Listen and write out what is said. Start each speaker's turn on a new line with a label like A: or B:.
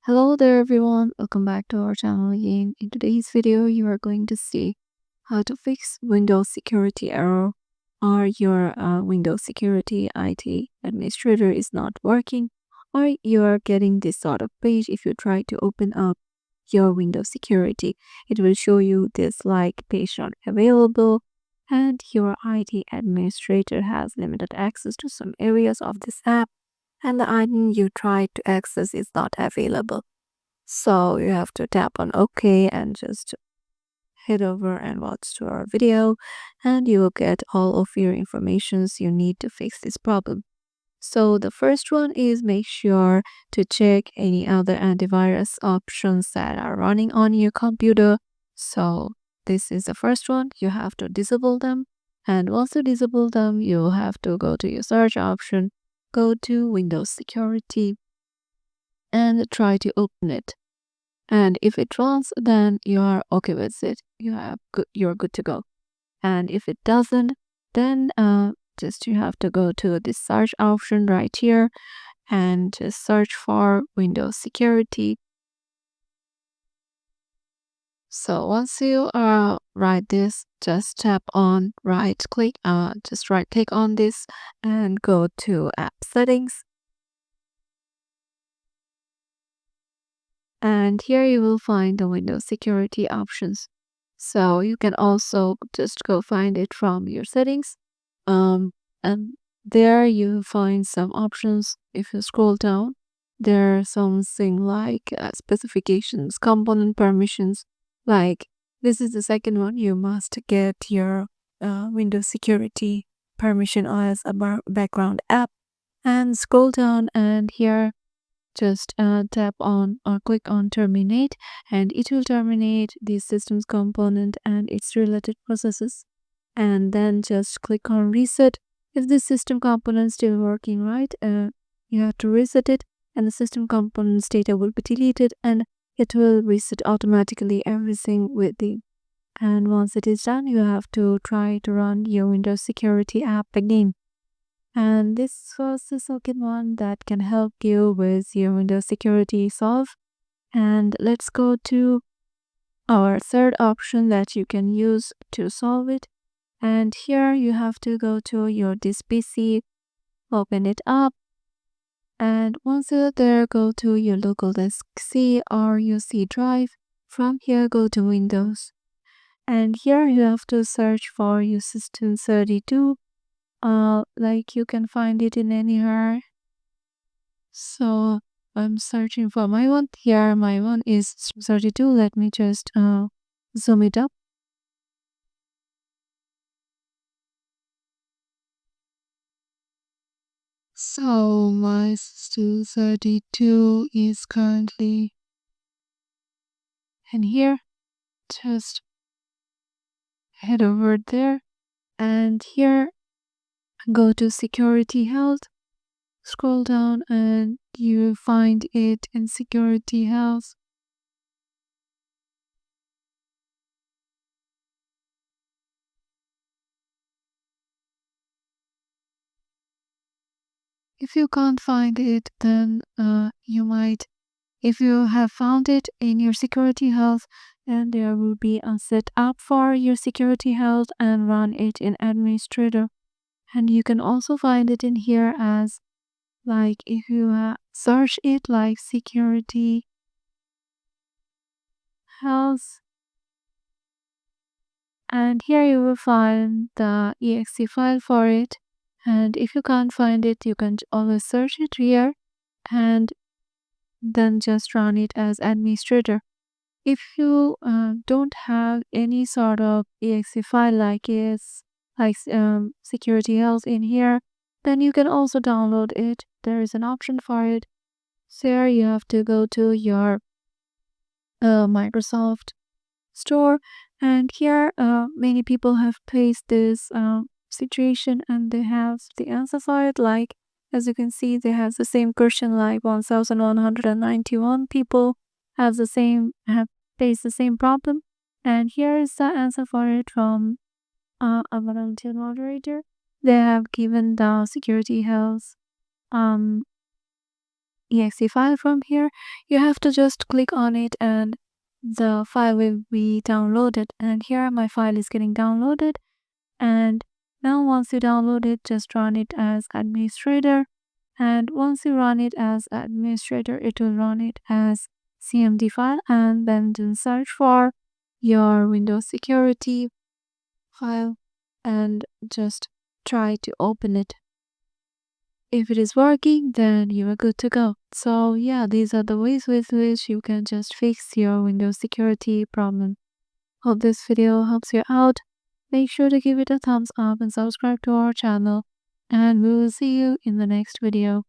A: Hello there everyone, welcome back to our channel again. In today's video, you are going to see how to fix Windows security error or your Windows security IT administrator is not working or you are getting this sort of page if you try to open up your Windows security. It will show you this like page not available and your IT administrator has limited access to some areas of this app and the item you tried to access is not available. So you have to tap on OK and just head over and watch to our video and you will get all of your informations you need to fix this problem. So the first one is make sure to check any other antivirus options that are running on your computer. So this is the first one. You have to disable them. And once you disable them, you have to go to your search option, go to Windows Security and try to open it. And if it runs, then you are okay with it. You're good to go. And if it doesn't, then just you have to go to the search option right here and just search for Windows Security. So once you write this, just tap on just right click on this and go to App Settings. And here you will find the Windows security options. So you can also just go find it from your settings. And there you find some options. If you scroll down, there's something like specifications, component permissions. Like this is the second one. You must get your Windows security permission as a background app. And scroll down, and here just tap on or click on terminate and it will terminate the systems component and its related processes, and then just click on reset. If the system component is still working right, you have to reset it and the system components data will be deleted and it will reset automatically everything with the. And once it is done, you have to try to run your Windows security app again. And this was the second one that can help you with your Windows security solve. And let's go to our third option that you can use to solve it. And here you have to go to your this PC, open it up. And once you're there, go to your local disk C or your C drive. From here, go to Windows. And here you have to search for your System32. Like you can find it in anywhere. So I'm searching for my one. Here my one is 32. Let me just zoom it up. So my System 32 is currently in here. Just head over there and here go to security health. Scroll down and you find it in security health. If you can't find it, then you might, if you have found it in your security health, then there will be a setup for your security health and run it in administrator. And you can also find it in here as like if you search it like security health, and here you will find the exe file for it. And if you can't find it, you can always search it here and then just run it as administrator. If you don't have any sort of exe file like security health in here, then you can also download it. There is an option for it. So here you have to go to your Microsoft Store, and here many people have faced this situation and they have the answer for it. Like as you can see, they have the same question, like 1191 people have faced the same problem, and here is the answer for it from a volunteer moderator. They have given the security health exe file from here, you have to just click on it and the file will be downloaded. And here my file is getting downloaded. And now once you download it, just run it as administrator. And once you run it as administrator, it will run it as CMD file, and then search for your Windows security file and just try to open it. If it is working, then you are good to go. So yeah, these are the ways with which you can just fix your Windows security problem. Hope this video helps you out. Make sure to give it a thumbs up and subscribe to our channel. And we will see you in the next video.